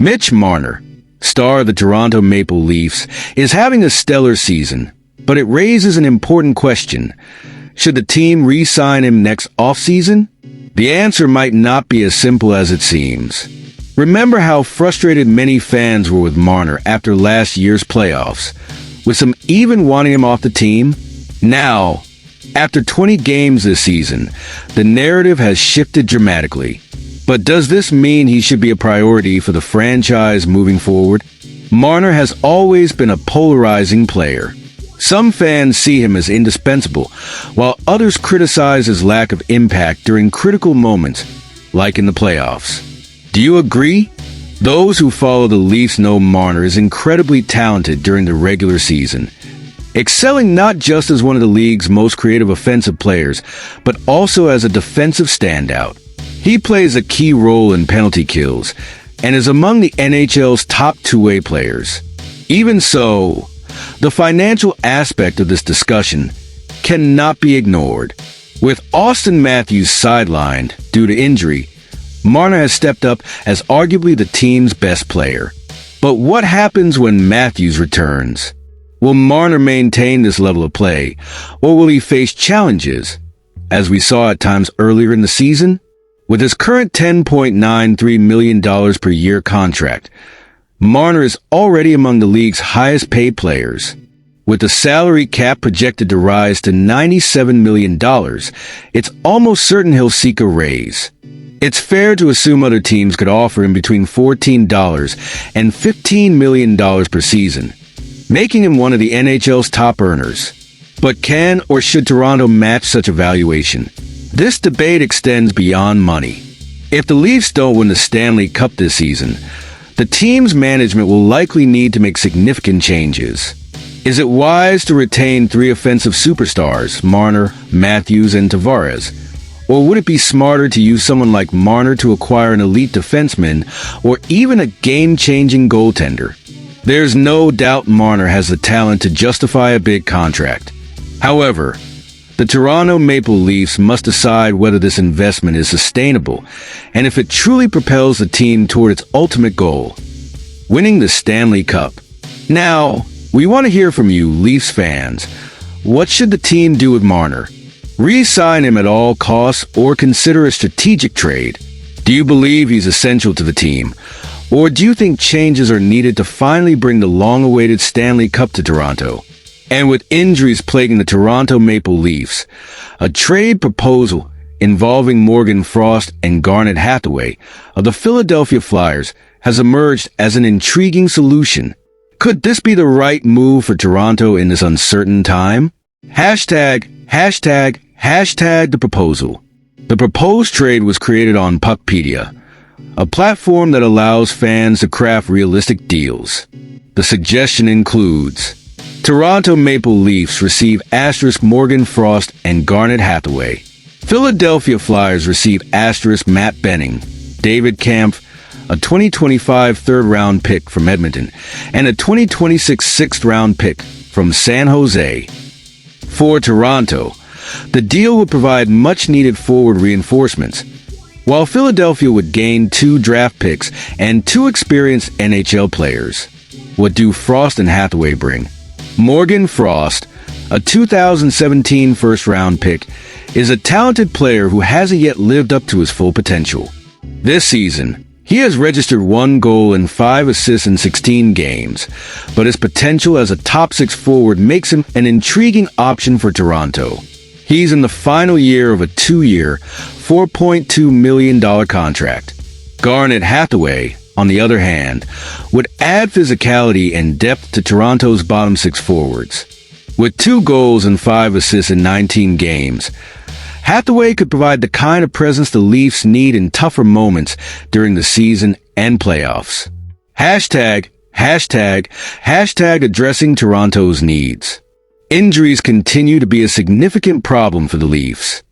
Mitch Marner, star of the Toronto Maple Leafs, is having a stellar season, but it raises an important question. Should the team re-sign him next offseason? The answer might not be as simple as it seems. Remember how frustrated many fans were with Marner after last year's playoffs, with some even wanting him off the team? Now, after 20 games this season, the narrative has shifted dramatically. But does this mean he should be a priority for the franchise moving forward? Marner has always been a polarizing player. Some fans see him as indispensable, while others criticize his lack of impact during critical moments, like in the playoffs. Do you agree? Those who follow the Leafs know Marner is incredibly talented during the regular season, excelling not just as one of the league's most creative offensive players, but also as a defensive standout. He plays a key role in penalty kills and is among the NHL's top two-way players. Even so, the financial aspect of this discussion cannot be ignored. With Austin Matthews sidelined due to injury, Marner has stepped up as arguably the team's best player. But what happens when Matthews returns? Will Marner maintain this level of play, or will he face challenges, as we saw at times earlier in the season? With his current $10.93 million per year contract, Marner is already among the league's highest-paid players. With the salary cap projected to rise to $97 million, it's almost certain he'll seek a raise. It's fair to assume other teams could offer him between $14 and $15 million per season, making him one of the NHL's top earners. But can or should Toronto match such a valuation? This debate extends beyond money. If the Leafs don't win the Stanley Cup this season, the team's management will likely need to make significant changes. Is it wise to retain three offensive superstars, Marner, Matthews, and Tavares? Or would it be smarter to use someone like Marner to acquire an elite defenseman or even a game-changing goaltender? There's no doubt Marner has the talent to justify a big contract. However, the Toronto Maple Leafs must decide whether this investment is sustainable and if it truly propels the team toward its ultimate goal, winning the Stanley Cup. Now, we want to hear from you, Leafs fans. What should the team do with Marner? Re-sign him at all costs or consider a strategic trade? Do you believe he's essential to the team? Or do you think changes are needed to finally bring the long-awaited Stanley Cup to Toronto? And with injuries plaguing the Toronto Maple Leafs, a trade proposal involving Morgan Frost and Garnet Hathaway of the Philadelphia Flyers has emerged as an intriguing solution. Could this be the right move for Toronto in this uncertain time? Hashtag the proposal. The proposed trade was created on Puckpedia, a platform that allows fans to craft realistic deals. The suggestion includes Toronto Maple Leafs receive * Morgan Frost and Garnet Hathaway. Philadelphia Flyers receive * Matt Benning, David Kampf, a 2025 third-round pick from Edmonton, and a 2026 sixth-round pick from San Jose. For Toronto, the deal would provide much-needed forward reinforcements, while Philadelphia would gain 2 draft picks and 2 experienced NHL players. What do Frost and Hathaway bring? Morgan Frost, a 2017 first-round pick, is a talented player who hasn't yet lived up to his full potential. This season, he has registered 1 goal and 5 assists in 16 games, but his potential as a top-6 forward makes him an intriguing option for Toronto. He's in the final year of a 2-year, $4.2 million contract. Garnet Hathaway, on the other hand, would add physicality and depth to Toronto's bottom 6 forwards. With 2 goals and 5 assists in 19 games, Hathaway could provide the kind of presence the Leafs need in tougher moments during the season and playoffs. Hashtag addressing Toronto's needs. Injuries continue to be a significant problem for the Leafs.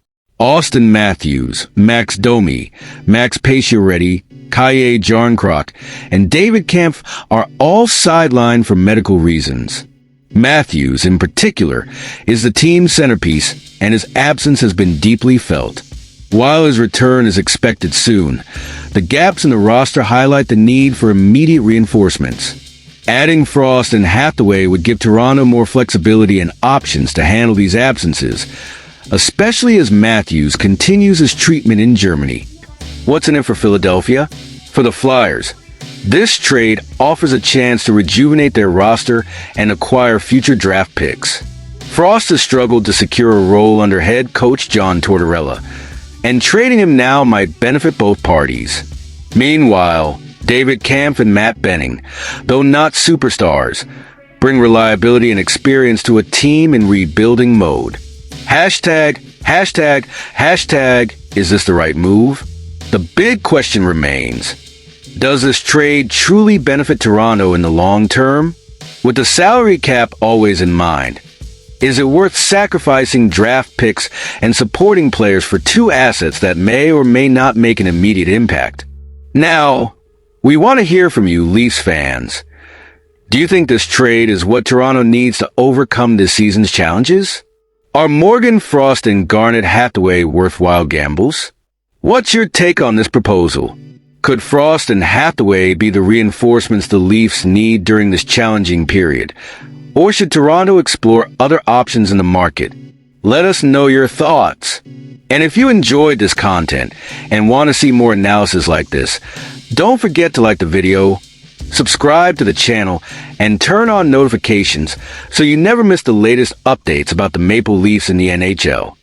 Austin Matthews, Max Domi, Max Pacioretty, Kaye Jarnkrok, and David Kampf are all sidelined for medical reasons. Matthews, in particular, is the team's centerpiece, and his absence has been deeply felt. While his return is expected soon, the gaps in the roster highlight the need for immediate reinforcements. Adding Frost and Hathaway would give Toronto more flexibility and options to handle these absences, especially as Matthews continues his treatment in Germany. What's in it for Philadelphia? For the Flyers, this trade offers a chance to rejuvenate their roster and acquire future draft picks. Frost has struggled to secure a role under head coach John Tortorella, and trading him now might benefit both parties. Meanwhile, David Kampf and Matt Benning, though not superstars, bring reliability and experience to a team in rebuilding mode. Hashtag, is this the right move? The big question remains, does this trade truly benefit Toronto in the long term? With the salary cap always in mind, is it worth sacrificing draft picks and supporting players for two assets that may or may not make an immediate impact? Now, we want to hear from you, Leafs fans. Do you think this trade is what Toronto needs to overcome this season's challenges? Are Morgan, Frost, and Garnet Hathaway worthwhile gambles? What's your take on this proposal? Could Frost and Hathaway be the reinforcements the Leafs need during this challenging period? Or should Toronto explore other options in the market? Let us know your thoughts. And if you enjoyed this content and want to see more analysis like this, don't forget to like the video, subscribe to the channel, and turn on notifications so you never miss the latest updates about the Maple Leafs in the NHL.